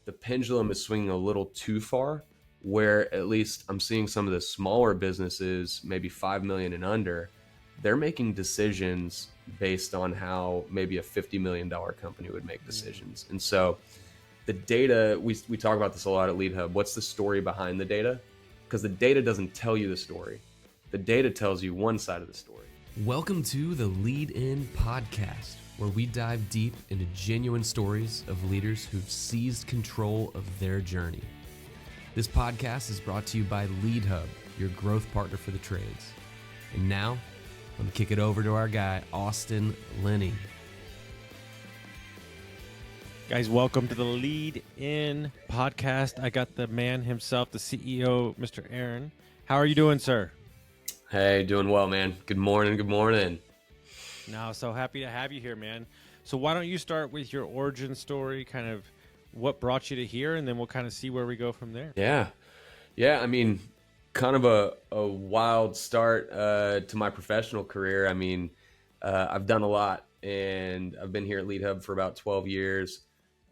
the pendulum is swinging a little too far, where at least I'm seeing some of the smaller businesses, maybe 5 million and under, they're making decisions based on how maybe a $50 million company would make decisions. And so the data, we talk about this a lot at Leadhub. What's the story behind the data? Because the data doesn't tell you the story. The data tells you one side of the story. Welcome to the IN Podcast, where we dive deep into genuine stories of leaders who've seized control of their journey. This podcast is brought to you by Leadhub, your growth partner for the trades. And now, let me kick it over to our guy, Austin Lenny. Guys, welcome to the IN Podcast. I got the man himself, the CEO, Mr. Aaron. How are you doing, sir? Hey, doing well, man. Good morning. Good morning. No, so happy to have you here, man. So why don't you start with your origin story, kind of what brought you to here, and then we'll kind of see where we go from there. Yeah. I mean, kind of a wild start to my professional career. I mean, I've done a lot, and I've been here at Leadhub for about 12 years.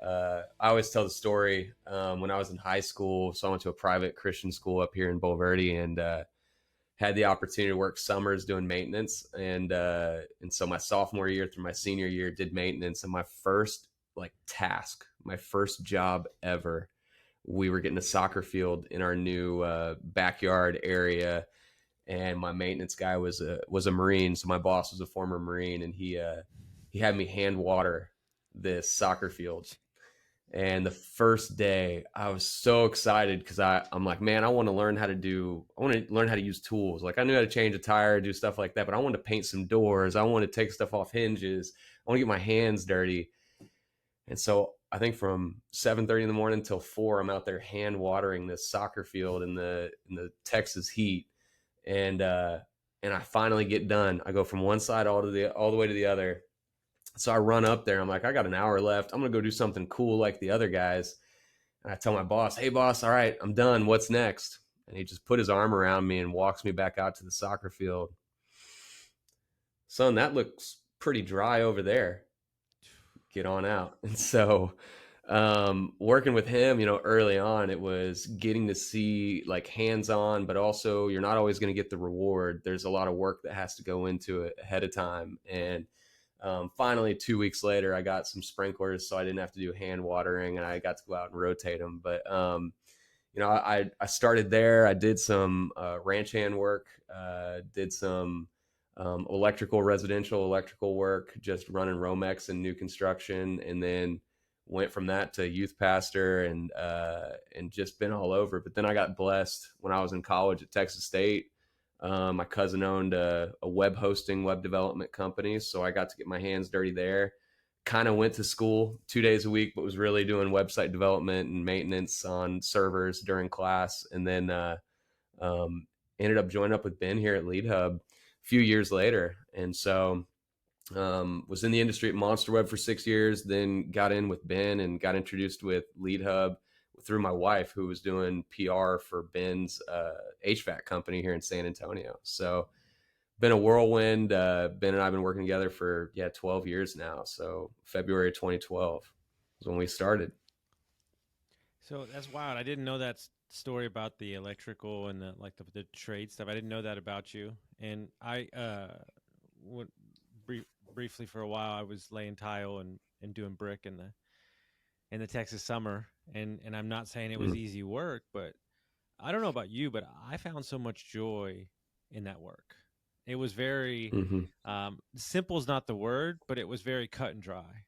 I always tell the story when I was in high school. So I went to a private Christian school up here in Bulverde, and had the opportunity to work summers doing maintenance. And so my sophomore year through my senior year did maintenance. And my first task, my first job ever, we were getting a soccer field in our new backyard area. And my maintenance guy was a Marine. So my boss was a former Marine, and he had me hand water this soccer field. And the first day I was so excited because I'm like, man, I want to learn how to use tools. Like, I knew how to change a tire, do stuff like that, but I wanted to paint some doors. I want to take stuff off hinges. I want to get my hands dirty. And so I think from 7:30 in the morning until 4, I'm out there hand watering this soccer field in the Texas heat. And I finally get done. I go from one side all the way to the other. So I run up there. I'm like, I got an hour left. I'm going to go do something cool like the other guys. And I tell my boss, hey, boss, all right, I'm done. What's next? And he just put his arm around me and walks me back out to the soccer field. Son, that looks pretty dry over there. Get on out. And so working with him, early on, it was getting to see hands-on, but also you're not always going to get the reward. There's a lot of work that has to go into it ahead of time. And finally, 2 weeks later, I got some sprinklers, so I didn't have to do hand watering, and I got to go out and rotate them. But, I started there. I did some ranch hand work, did some residential electrical work, just running Romex and new construction, and then went from that to youth pastor and just been all over. But then I got blessed when I was in college at Texas State. My cousin owned a web development company, so I got to get my hands dirty there. Kind of went to school 2 days a week, but was really doing website development and maintenance on servers during class. And then ended up joining up with Ben here at Leadhub a few years later. And so was in the industry at Monster Web for 6 years, then got in with Ben and got introduced with Leadhub through my wife, who was doing PR for Ben's HVAC company here in San Antonio. So been a whirlwind. Ben and I have been working together for 12 years now. So February 2012 was when we started. So that's wild. I didn't know that story about the electrical and the trade stuff. I didn't know that about you. And I went briefly for a while. I was laying tile and doing brick in the Texas summer. And I'm not saying it was easy work, but I don't know about you, but I found so much joy in that work. It was very simple is not the word, but it was very cut and dry.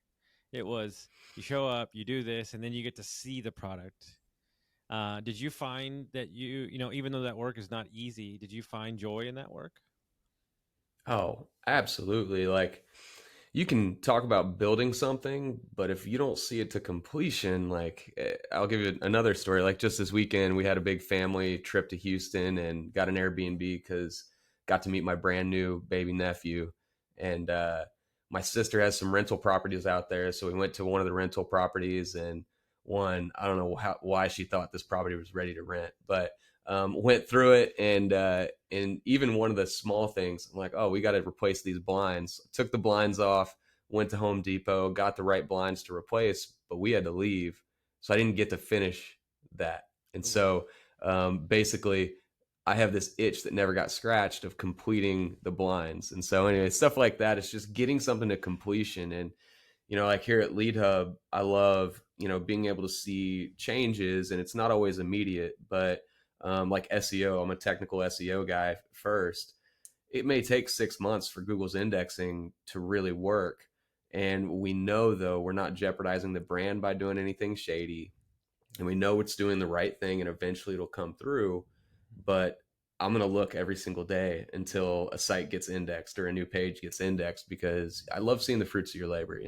It was, you show up, you do this, and then you get to see the product. Did you find that even though that work is not easy, did you find joy in that work? Oh, absolutely. You can talk about building something, but if you don't see it to completion, I'll give you another story. Just this weekend, we had a big family trip to Houston and got an Airbnb because got to meet my brand new baby nephew. And my sister has some rental properties out there. So we went to one of the rental properties, and I don't know why she thought this property was ready to rent, but went through it, and even one of the small things, I'm like, oh, we got to replace these blinds. Took the blinds off, went to Home Depot, got the right blinds to replace, but we had to leave So I didn't get to finish that. And Ooh. so basically, I have this itch that never got scratched of completing the blinds. And so anyway, stuff like that. It's just getting something to completion. And like here at Leadhub, I love, being able to see changes, and it's not always immediate, but like SEO, I'm a technical SEO guy first. It may take 6 months for Google's indexing to really work. And we know, though, we're not jeopardizing the brand by doing anything shady. And we know it's doing the right thing, and eventually it'll come through. But I'm going to look every single day until a site gets indexed or a new page gets indexed, because I love seeing the fruits of your labor.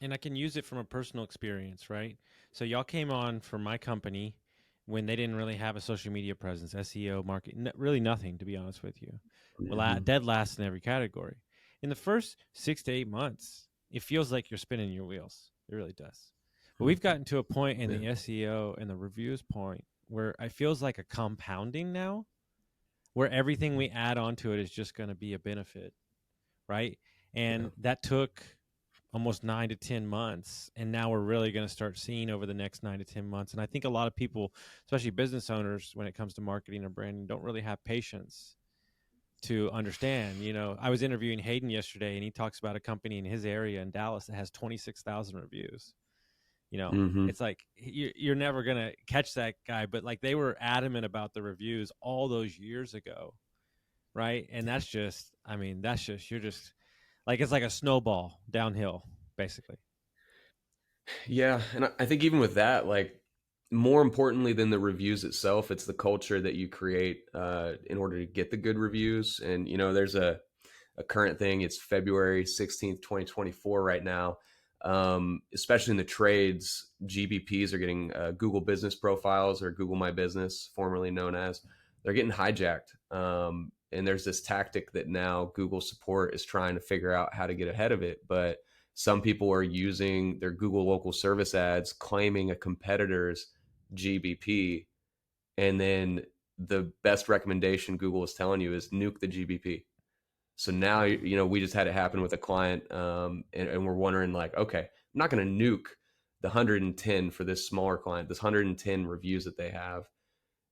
And I can use it from a personal experience, right? So y'all came on for my company when they didn't really have a social media presence, SEO, market, really nothing, to be honest with you. Well, Mm-hmm. dead last in every category. In the first 6 to 8 months, it feels like you're spinning your wheels. It really does. But we've gotten to a point in Yeah. the SEO and the reviews point where it feels like a compounding now, where everything we add onto it is just going to be a benefit, right? Yeah. And that took almost 9 to 10 months, and now we're really going to start seeing over the next 9 to 10 months. And I think a lot of people, especially business owners, when it comes to marketing or branding, don't really have patience to understand. I was interviewing Hayden yesterday, and he talks about a company in his area in Dallas that has 26,000 reviews. Mm-hmm. It's like you're never going to catch that guy, but like they were adamant about the reviews all those years ago, right? And you're just like, it's like a snowball downhill, basically. Yeah, and I think even with that, like, more importantly than the reviews itself, it's the culture that you create in order to get the good reviews. And there's a current thing. It's February 16th, 2024 right now. Especially in the trades, GBPs are getting Google Business Profiles, or Google My Business, formerly known as. They're getting hijacked. And there's this tactic that now Google support is trying to figure out how to get ahead of it. But some people are using their Google local service ads, claiming a competitor's GBP. And then the best recommendation Google is telling you is nuke the GBP. So now, we just had it happen with a client, and we're wondering, like, okay, I'm not going to nuke the 110 for this smaller client, this 110 reviews that they have.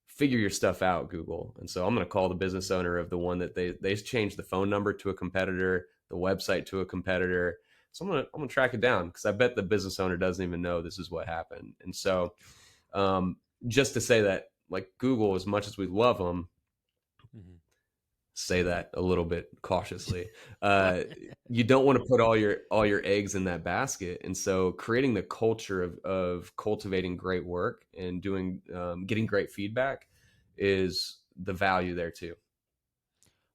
Figure your stuff out, Google. And so I'm going to call the business owner of the one that they changed the phone number to a competitor, the website to a competitor. So I'm gonna track it down, because I bet the business owner doesn't even know this is what happened. And so, um, just to say that, like, Google, as much as we love them, Mm-hmm. say that a little bit cautiously. Go Uh, ahead. you don't want to put all your eggs in that basket, and so creating the culture of cultivating great work and doing getting great feedback is the value there too.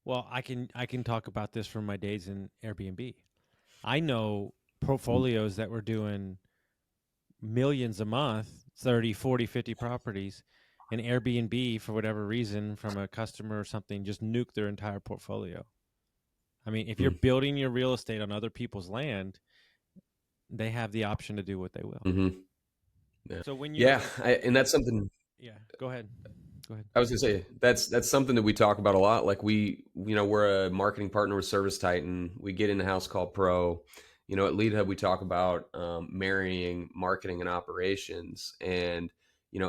Well, I can talk about this from my days in Airbnb. I know portfolios that were doing millions a month, 30, 40, 50 properties, and Airbnb, for whatever reason, from a customer or something, just nuked their entire portfolio. I mean, if you're building your real estate on other people's land, they have the option to do what they will. Mm-hmm. Yeah, So when you're yeah, like, and that's something. yeah, go ahead. Go ahead. I was gonna say that's something that we talk about a lot. Like, we're a marketing partner with Service Titan. We get in a house called Pro. At Leadhub, we talk about marrying marketing and operations. And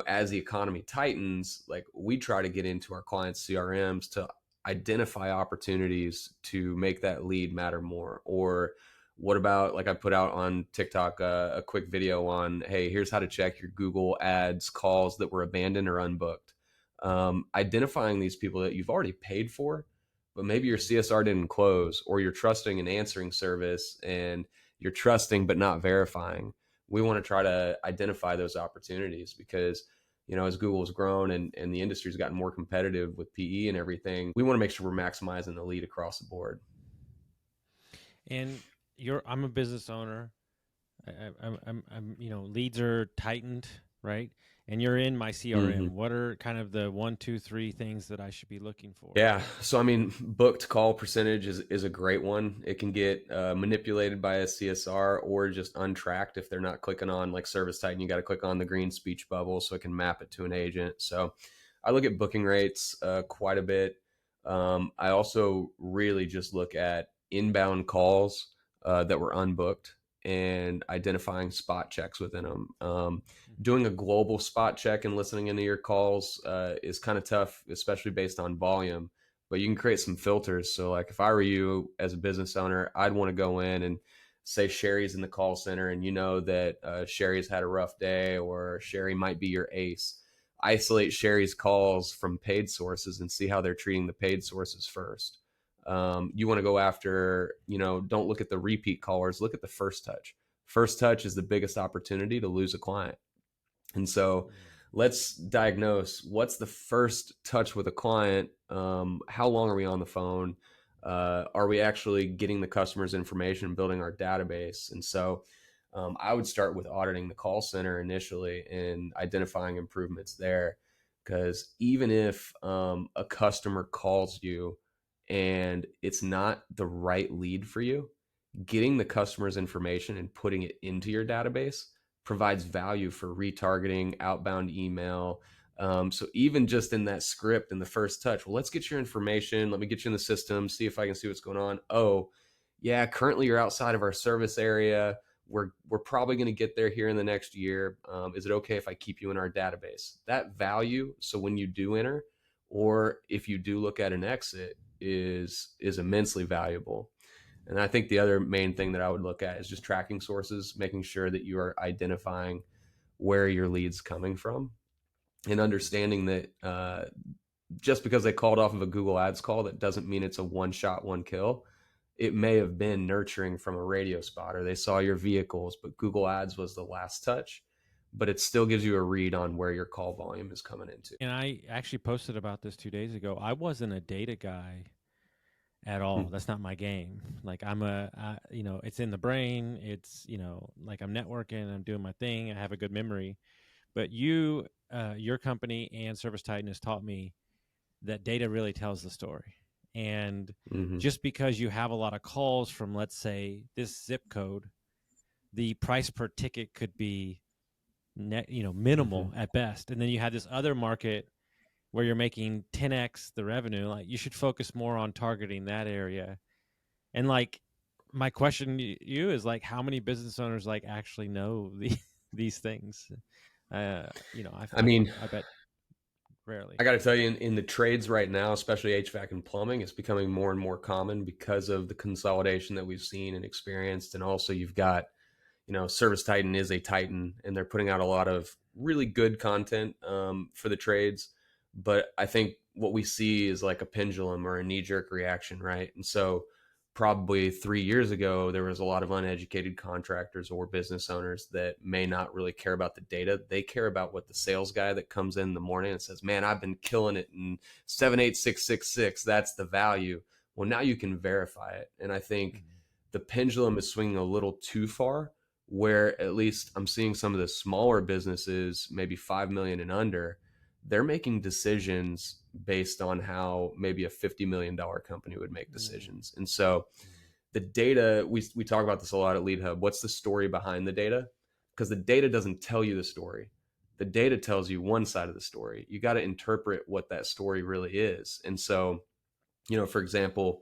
as the economy tightens, like, we try to get into our clients' CRMs to identify opportunities to make that lead matter more. Or what about, like, I put out on TikTok a quick video on, hey, here's how to check your Google Ads calls that were abandoned or unbooked. Identifying these people that you've already paid for, but maybe your CSR didn't close, or you're trusting an answering service and you're trusting but not verifying. We want to try to identify those opportunities, because, as Google's grown and the industry's gotten more competitive with PE and everything, we want to make sure we're maximizing the lead across the board. And I'm a business owner. Leads are tightened, right? And you're in my Mm-hmm. CRM. What are kind of the 1, 2, 3 things that I should be looking for? Yeah. So, I mean, booked call percentage is a great one. It can get manipulated by a CSR, or just untracked if they're not clicking on, like, Service Titan. You got to click on the green speech bubble so it can map it to an agent. So I look at booking rates quite a bit. I also really just look at inbound calls that were unbooked. and identifying spot checks within them. Mhm. Doing a global spot check and listening into your calls is kind of tough, especially based on volume. But you can create some filters. So, like if I were you as a business owner, I'd want to go in and say Sherry's in the call center, and you know that Sherry's had a rough day, or Sherry might be your ace. Isolate Sherry's calls from paid sources and see how they're treating the paid sources first. You want to go after, don't look at the repeat callers, look at the first touch. First touch is the biggest opportunity to lose a client. And so Mm. let's diagnose what's the first touch with a client. How long are we on the phone? Are we actually getting the customer's information, building our database? And so I would start with auditing the call center initially and identifying improvements there. Because even if a customer calls you and it's not the right lead for you, getting the customer's information and putting it into your database provides value for retargeting, outbound email. So even just in that script in the first touch, well, let's get your information. Let me get you in the system, see if I can see what's going on. Oh, yeah, currently you're outside of our service area. We're probably going to get there here in the next year. Is it okay if I keep you in our database? That value, so when you do enter, or if you do look at an exit, is immensely valuable. And I think the other main thing that I would look at is just tracking sources, making sure that you are identifying where your lead's coming from, and understanding that just because they called off of a Google Ads call, that doesn't mean it's a one shot, one kill. It may have been nurturing from a radio spot, or they saw your vehicles, but Google Ads was the last touch. But it still gives you a read on where your call volume is coming into. And I actually posted about this 2 days ago. I wasn't a data guy at all. Hmm. That's not my game. Like it's in the brain. It's, like I'm networking, I'm doing my thing. I have a good memory. But your company and Service Titan has taught me that data really tells the story. And Mm-hmm. just because you have a lot of calls from, let's say, this zip code, the price per ticket could be minimal Mm-hmm. at best. And then you have this other market where you're making 10x the revenue. Like, you should focus more on targeting that area. And like, my question to you is, like, how many business owners like actually know these things? I mean, I bet rarely. I got to tell you, in the trades right now, especially HVAC and plumbing, it's becoming more and more common because of the consolidation that we've seen and experienced. And also, you've got, Service Titan is a Titan, and they're putting out a lot of really good content for the trades. But I think what we see is like a pendulum or a knee jerk reaction, right? And so, probably 3 years ago, there was a lot of uneducated contractors or business owners that may not really care about the data. They care about what the sales guy that comes in the morning and says, man, I've been killing it in 78666. That's the value. Well, now you can verify it. And I think Mhm. the pendulum is swinging a little too far, where at least I'm seeing some of the smaller businesses, maybe 5 million and under, they're making decisions based on how maybe a $50 million company would make Mm. decisions. And so the data, we talk about this a lot at Leadhub. What's the story behind the data? Because the data doesn't tell you the story. The data tells you one side of the story. You got to interpret what that story really is. And so, for example,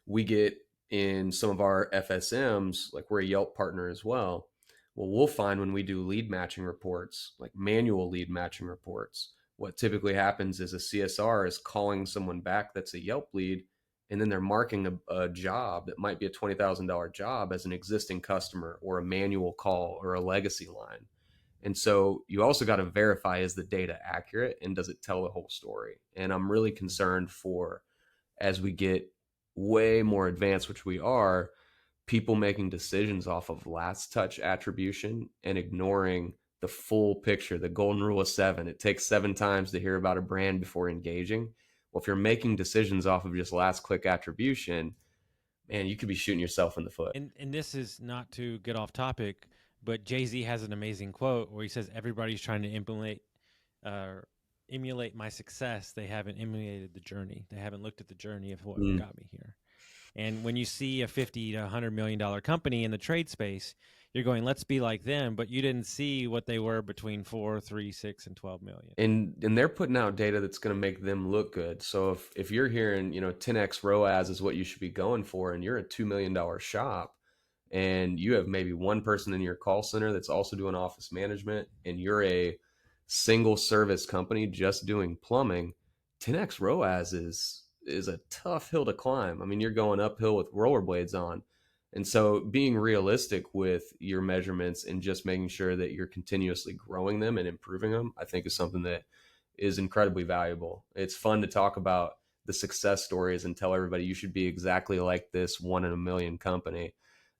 we get in some of our FSMs, like we're a Yelp partner as well. Well, we'll find when we do lead matching reports, like manual lead matching reports, what typically happens is a CSR is calling someone back that's a Yelp lead, and then they're marking a job that might be a $20,000 job as an existing customer, or a manual call, or a legacy line. And so you also got to verify, is the data accurate and does it tell the whole story? And I'm really concerned for, as we get way more advanced, which we are, people making decisions off of last touch attribution and ignoring the full picture, the golden rule of seven. It takes 7 times to hear about a brand before engaging. Well, if you're making decisions off of just last click attribution, man, you could be shooting yourself in the foot. And this is not to get off topic, but Jay-Z has an amazing quote where he says, "Everybody's trying to emulate my success. They haven't emulated the journey. They haven't looked at the journey of what Mm. got me here." And when you see a 50 to $100 million company in the trade space, you're going, "Let's be like them," but you didn't see what they were between 4, 3, 6, and 12 million. And they're putting out data that's going to make them look good. So if you're hearing, 10x ROAS is what you should be going for, and you're a $2 million shop, and you have maybe one person in your call center that's also doing office management, and you're a single service company just doing plumbing, 10x ROAS is a tough hill to climb. I mean, you're going uphill with rollerblades on. And so being realistic with your measurements and just making sure that you're continuously growing them and improving them, I think is something that is incredibly valuable. It's fun to talk about the success stories and tell everybody you should be exactly like this one in a million company.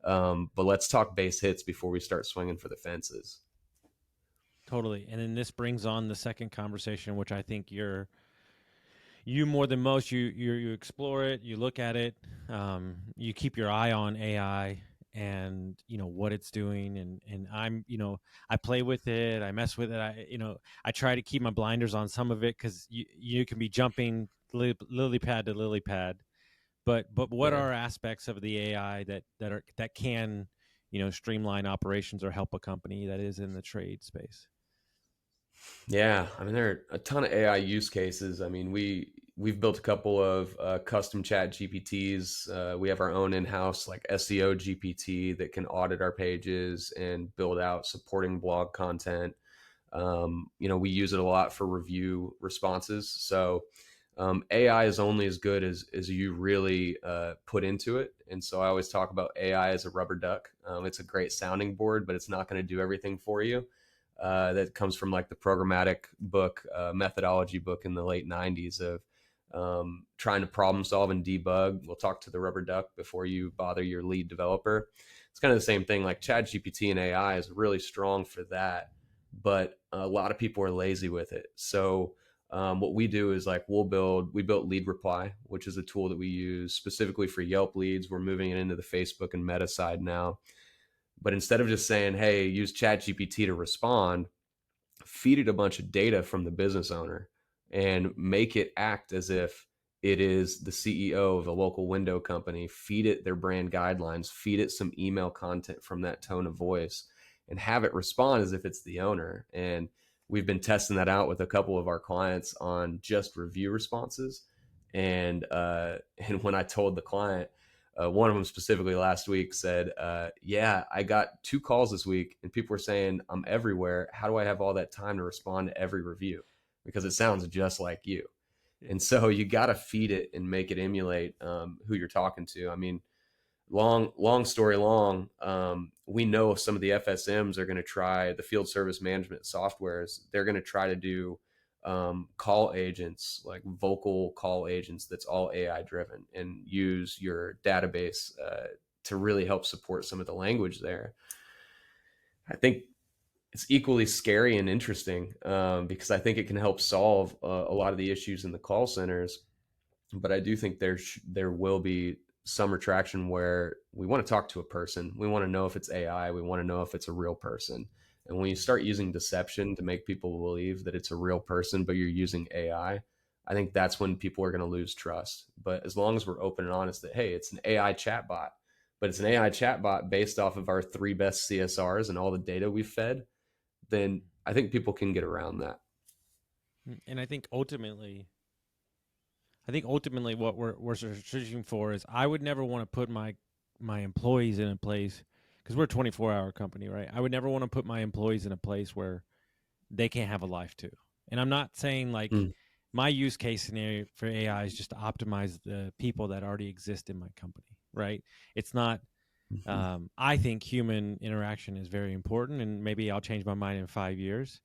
But let's talk base hits before we start swinging for the fences. Totally. And then this brings on the second conversation, which I think you more than most, you explore it, you look at it, you keep your eye on AI and what it's doing, and I play with it, I mess with it, I try to keep my blinders on some of it because you can be jumping lily pad to lily pad, but what Yeah. are aspects of the AI that can streamline operations or help a company that is in the trade space? Yeah, I mean there are a ton of AI use cases. I mean we've built a couple of custom chat GPTs. We have our own in-house like SEO GPT that can audit our pages and build out supporting blog content. We use it a lot for review responses. So AI is only as good as you really put into it. And so I always talk about AI as a rubber duck. It's a great sounding board, but it's not going to do everything for you. That comes from like the programmatic book, methodology book in the late 90s of trying to problem solve and debug. We'll talk to the rubber duck before you bother your lead developer. It's kind of the same thing. Like ChatGPT and AI is really strong for that, but a lot of people are lazy with it. So what we do is like we built Lead Reply, which is a tool that we use specifically for Yelp leads. We're moving it into the Facebook and Meta side now. But instead of just saying, hey, use ChatGPT to respond, feed it a bunch of data from the business owner and make it act as if it is the CEO of a local window company. Feed it their brand guidelines, feed it some email content from that tone of voice, and have it respond as if it's the owner. And we've been testing that out with a couple of our clients on just review responses. And when I told the client, one of them specifically last week said, yeah, I got 2 calls this week and people were saying I'm everywhere. How do I have all that time to respond to every review? Because it sounds just like you. And so you got to feed it and make it emulate who you're talking to. I mean, long story long, we know some of the FSMs are going to try the field service management softwares. They're going to try to do call agents, like vocal call agents that's all AI driven, and use your database to really help support some of the language there. I think it's equally scary and interesting because I think it can help solve a lot of the issues in the call centers. But I do think there will be some retraction where we want to talk to a person. We want to know if it's AI. We want to know if it's a real person. And when you start using deception to make people believe that it's a real person, but you're using I think that's when people are going to lose trust. But as long as we're open and honest that, hey, it's an AI chatbot, but it's an AI chatbot based off of our 3 best CSRs and all the data we've fed, then I think people can get around that. And I think ultimately what we're searching for is I would never want to put my employees in a place, because we're a 24-hour company, right? I would never want to put my employees in a place where they can't have a life too. And I'm not saying like Mm. my use case scenario for AI is just to optimize the people that already exist in my company, right? It's not. Mm-hmm. I think human interaction is very important, and maybe I'll change my mind in 5 years.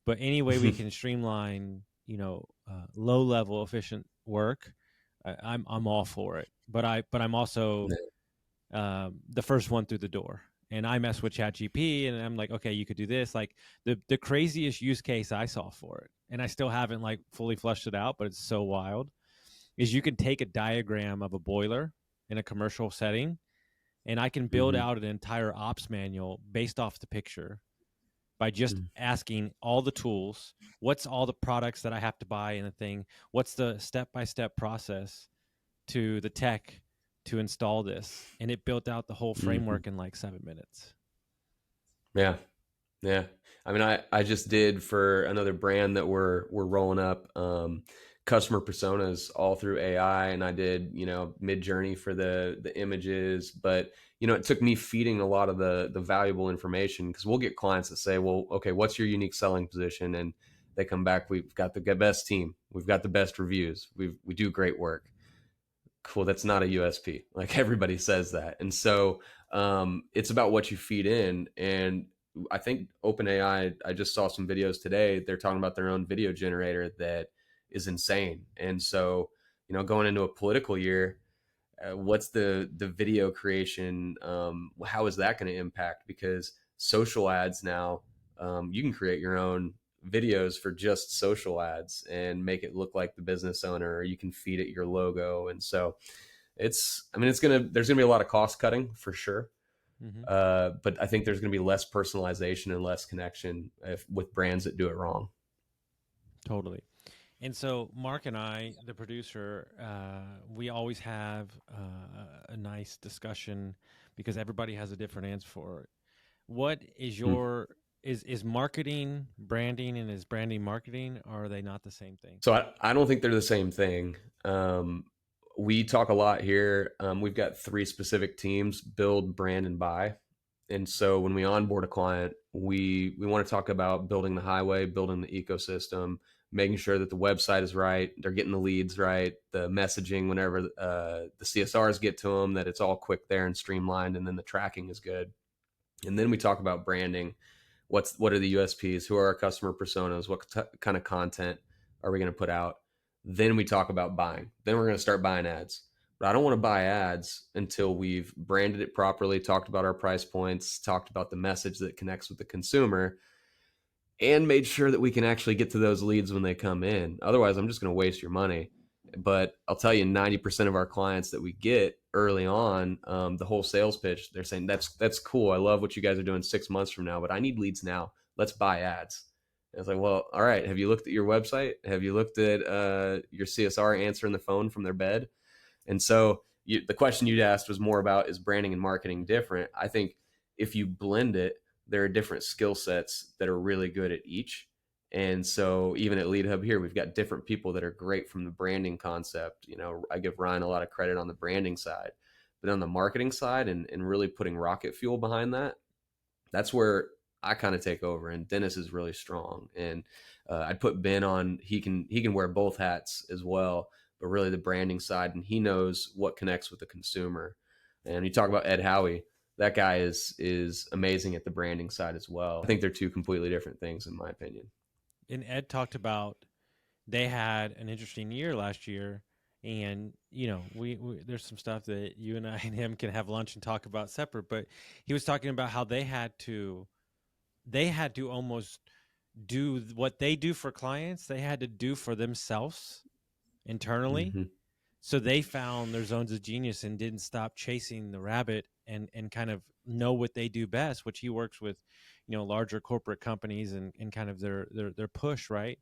But any way we can streamline, low level efficient work, I'm all for it. But I'm also the first one through the door. And I mess with ChatGPT, and I'm like, okay, you could do this. Like the craziest use case I saw for it, and I still haven't like fully flushed it out, but it's so wild. Is you can take a diagram of a boiler in a commercial setting, and I can build Mm-hmm. out an entire ops manual based off the picture by just Mm-hmm. asking all the tools, what's all the products that I have to buy in a thing, what's the step by step process to the tech to install this, and it built out the whole Mm-hmm. framework in like 7 minutes. Yeah. Yeah. I mean, I just did for another brand that we're rolling up, customer personas all through AI, and I did, mid journey for the images. But it took me feeding a lot of the valuable information, because we'll get clients that say, well, okay, what's your unique selling position? And they come back, we've got the best team, we've got the best reviews, we do great work. Cool, that's not a USP. Like, everybody says that. And so it's about what you feed in. And I think OpenAI, I just saw some videos today, they're talking about their own video generator that is insane. And so, going into a political year, what's the video creation, how is that going to impact? Because social ads now, you can create your own videos for just social ads and make it look like the business owner, or you can feed it your logo. And so there's gonna be a lot of cost cutting for sure. Mm-hmm. But I think there's going to be less personalization and less connection with brands that do it wrong. Totally. And so Mark and I, the producer, we always have a nice discussion, because everybody has a different answer for it. What is your is marketing branding, and is branding marketing, or are they not the same thing? So I don't think they're the same thing. We talk a lot here. We've got 3 specific teams: build, brand, and buy. And so when we onboard a client, we want to talk about building the highway, building the ecosystem, making sure that the website is right, they're getting the leads right, the messaging whenever the CSRs get to them, that it's all quick there and streamlined, and then the tracking is good. And then we talk about branding. What are the USPs? Who are our customer personas? What kind of content are we going to put out? Then we talk about buying. Then we're going to start buying ads. But I don't want to buy ads until we've branded it properly, talked about our price points, talked about the message that connects with the consumer, and made sure that we can actually get to those leads when they come in. Otherwise, I'm just going to waste your money. But I'll tell you, 90% of our clients that we get early on, the whole sales pitch, they're saying, that's cool. I love what you guys are doing 6 months from now, but I need leads now. Let's buy ads. And it's like, well, all right. Have you looked at your website? Have you looked at your CSR answering the phone from their bed? And so the question you'd asked was more about, is branding and marketing different? I think if you blend it, there are different skill sets that are really good at each. And so even at Leadhub here, we've got different people that are great from the branding concept. I give Ryan a lot of credit on the branding side, but on the marketing side, and really putting rocket fuel behind that, that's where I kind of take over. And Dennis is really strong. And I'd put Ben on. He can wear both hats as well, but really the branding side, and he knows what connects with the consumer. And you talk about Ed Howie, that guy is amazing at the branding side as well. I think they're 2 completely different things, in my opinion. And Ed talked about they had an interesting year last year, and we there's some stuff that you and I and him can have lunch and talk about separate. But he was talking about how they had to almost do what they do for clients, they had to do for themselves internally. Mm-hmm. So they found their zones of genius and didn't stop chasing the rabbit, and kind of know what they do best, which he works with, larger corporate companies, and kind of their push, right?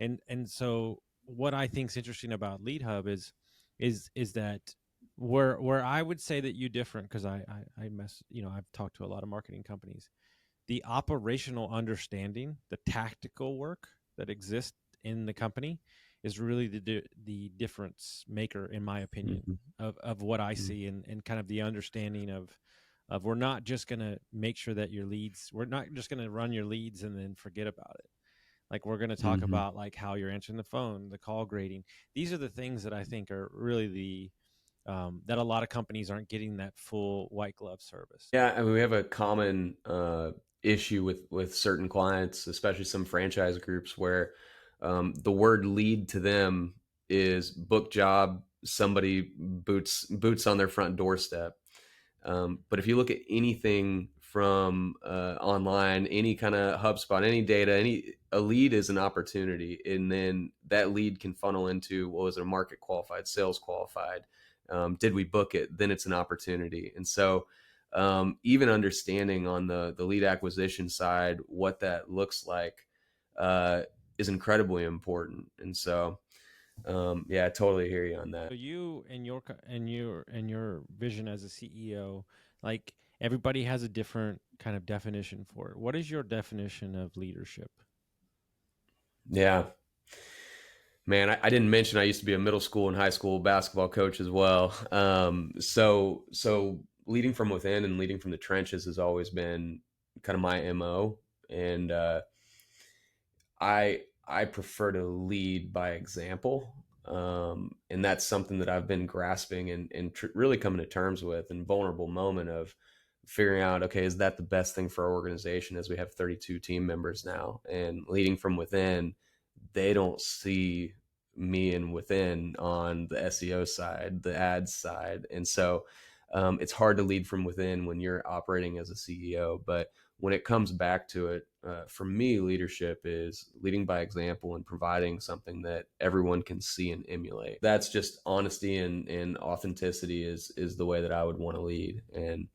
And so what I think is interesting about Leadhub is that where I would say that you different, because I've talked to a lot of marketing companies, the operational understanding, the tactical work that exists in the company is really the difference maker, in my opinion, of what I see, and kind of the understanding of we're not just going to make sure that we're not just going to run your leads and then forget about it. Like, we're going to talk about like how you're answering the phone, the call grading. These are the things that I think are really that a lot of companies aren't getting that full white glove service. Yeah, I mean, we have a common issue with certain clients, especially some franchise groups, where the word lead to them is book job, somebody boots on their front doorstep. But if you look at anything from online, any kind of HubSpot, any data, a lead is an opportunity, and then that lead can funnel into, well, is it a market qualified, sales qualified? Did we book it? Then it's an opportunity. And so even understanding on the lead acquisition side what that looks like is incredibly important. And so yeah, I totally hear you on that. So you and your vision as a CEO, like, everybody has a different kind of definition for it. What is your definition of leadership? Yeah. Man, I didn't mention I used to be a middle school and high school basketball coach as well. So leading from within and leading from the trenches has always been kind of my MO. And I prefer to lead by example. And that's something that I've been grasping and really coming to terms with in vulnerable moment of figuring out, okay, is that the best thing for our organization as we have 32 team members now, and leading from within, they don't see me and within on the SEO side, the ads side. And so it's hard to lead from within when you're operating as a CEO. But when it comes back to it, for me, leadership is leading by example and providing something that everyone can see and emulate. That's just honesty and authenticity is the way that I would want to lead. And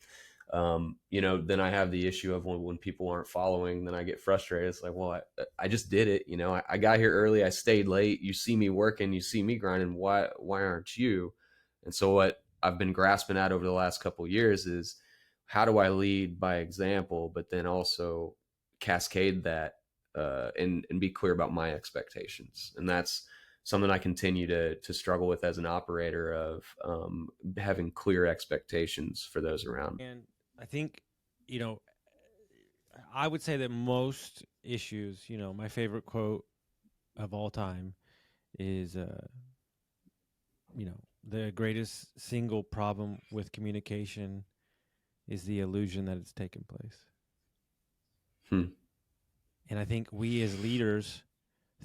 then I have the issue of when people aren't following, then I get frustrated. It's like, well, I just did it. I got here early. I stayed late. You see me working, you see me grinding. Why aren't you? And so what I've been grasping at over the last couple of years is how do I lead by example, but then also cascade that and be clear about my expectations. And that's something I continue to struggle with as an operator of having clear expectations for those around. And I think, you know, I would say that most issues, my favorite quote of all time is, the greatest single problem with communication is the illusion that it's taken place. And I think we as leaders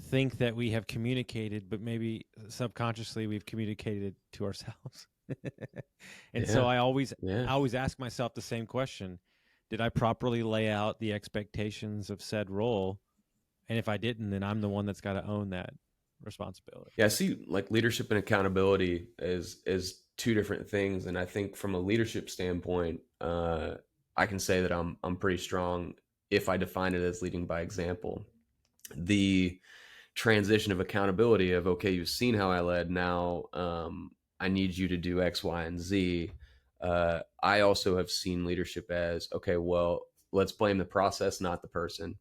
think that we have communicated, but maybe subconsciously we've communicated to ourselves. And so I always ask myself the same question. Did I properly lay out the expectations of said role? And if I didn't, then I'm the one that's got to own that responsibility. Yeah, I see like leadership and accountability as two different things. And I think from a leadership standpoint, I can say that I'm pretty strong if I define it as leading by example. The transition of accountability of, okay, you've seen how I led, now I need you to do X, Y, and Z. I also have seen leadership as, okay, well, let's blame the process, not the person.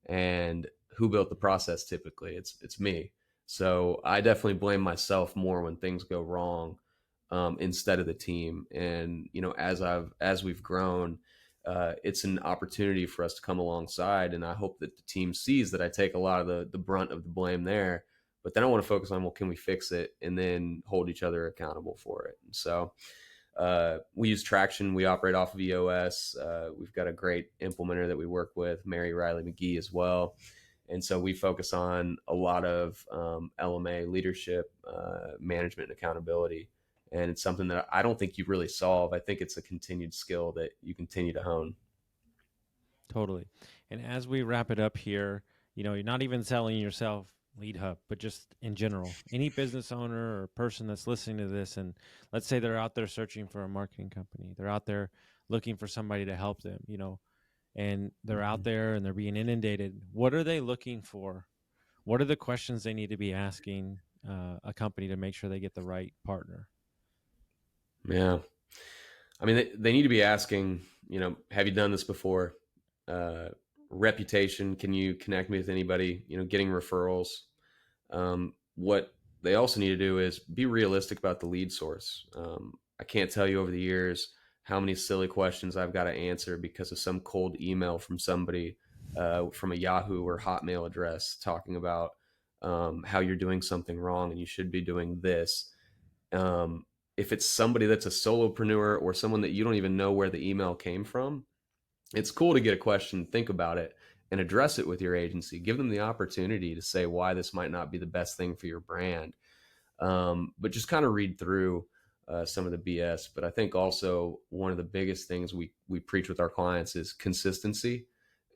And who built the process? Typically it's me. So I definitely blame myself more when things go wrong, instead of the team. And as we've grown, it's an opportunity for us to come alongside, and I hope that the team sees that I take a lot of the brunt of the blame there. But then I want to focus on, well, can we fix it, and then hold each other accountable for it. And so we use Traction. We operate off of EOS. We've got a great implementer that we work with, Mary Riley McGee, as well. And so we focus on a lot of LMA leadership, management, and accountability. And it's something that I don't think you really solve. I think it's a continued skill that you continue to hone. Totally. And as we wrap it up here, you're not even selling yourself Leadhub, but just in general, any business owner or person that's listening to this, and let's say they're out there searching for a marketing company, they're out there looking for somebody to help them, and they're out there and they're being inundated. What are they looking for? What are the questions they need to be asking a company to make sure they get the right partner? Yeah. I mean, they need to be asking, have you done this before? Reputation. Can you connect me with anybody? Getting referrals. What they also need to do is be realistic about the lead source. I can't tell you over the years how many silly questions I've got to answer because of some cold email from somebody, from a Yahoo or Hotmail address talking about how you're doing something wrong and you should be doing this. If it's somebody that's a solopreneur or someone that you don't even know where the email came from, it's cool to get a question, think about it, and address it with your agency. Give them the opportunity to say why this might not be the best thing for your brand. But just kind of read through some of the BS. But I think also one of the biggest things we preach with our clients is consistency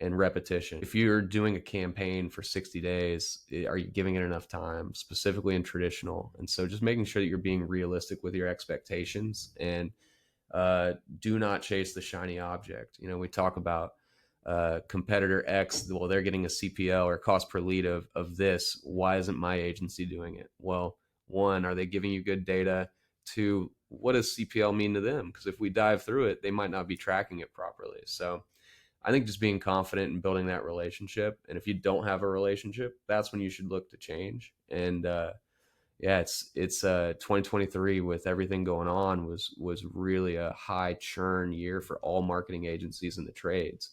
and repetition. If you're doing a campaign for 60 days, are you giving it enough time, specifically in traditional? And so just making sure that you're being realistic with your expectations, and do not chase the shiny object. We talk about competitor X, well, they're getting a CPL or cost per lead of this. Why isn't my agency doing it? Well, one, are they giving you good data? Two, what does CPL mean to them? Because if we dive through it, they might not be tracking it properly. So I think just being confident and building that relationship. And if you don't have a relationship, that's when you should look to change. And yeah, it's 2023 with everything going on was really a high churn year for all marketing agencies in the trades.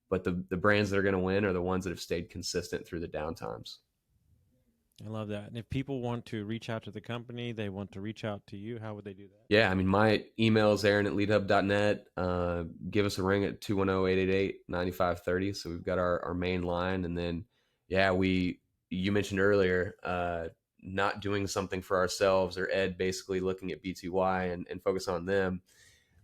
But the brands that are going to win are the ones that have stayed consistent through the downtimes. I love that. And if people want to reach out to the company, they want to reach out to you, how would they do that? Yeah, I mean, my email is aaron@leadhub.net. Give us a ring at 210-888-9530. So we've got our main line. And then, yeah, you mentioned earlier, not doing something for ourselves, or Ed basically looking at BTY and focus on them.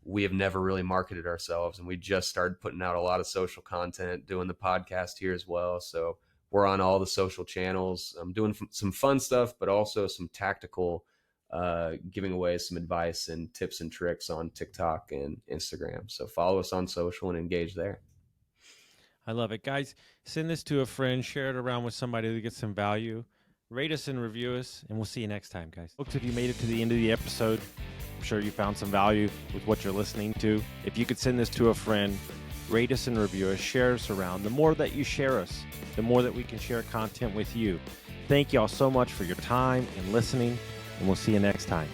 We have never really marketed ourselves, and we just started putting out a lot of social content, doing the podcast here as well. So we're on all the social channels. I'm doing some fun stuff, but also some tactical, giving away some advice and tips and tricks on TikTok and Instagram. So follow us on social and engage there. I love it. Guys, send this to a friend, share it around with somebody to get some value. Rate us and review us, and we'll see you next time, guys. Folks, if you made it to the end of the episode, I'm sure you found some value with what you're listening to. If you could send this to a friend, rate us and review us, share us around. The more that you share us, the more that we can share content with you. Thank y'all so much for your time and listening, and we'll see you next time.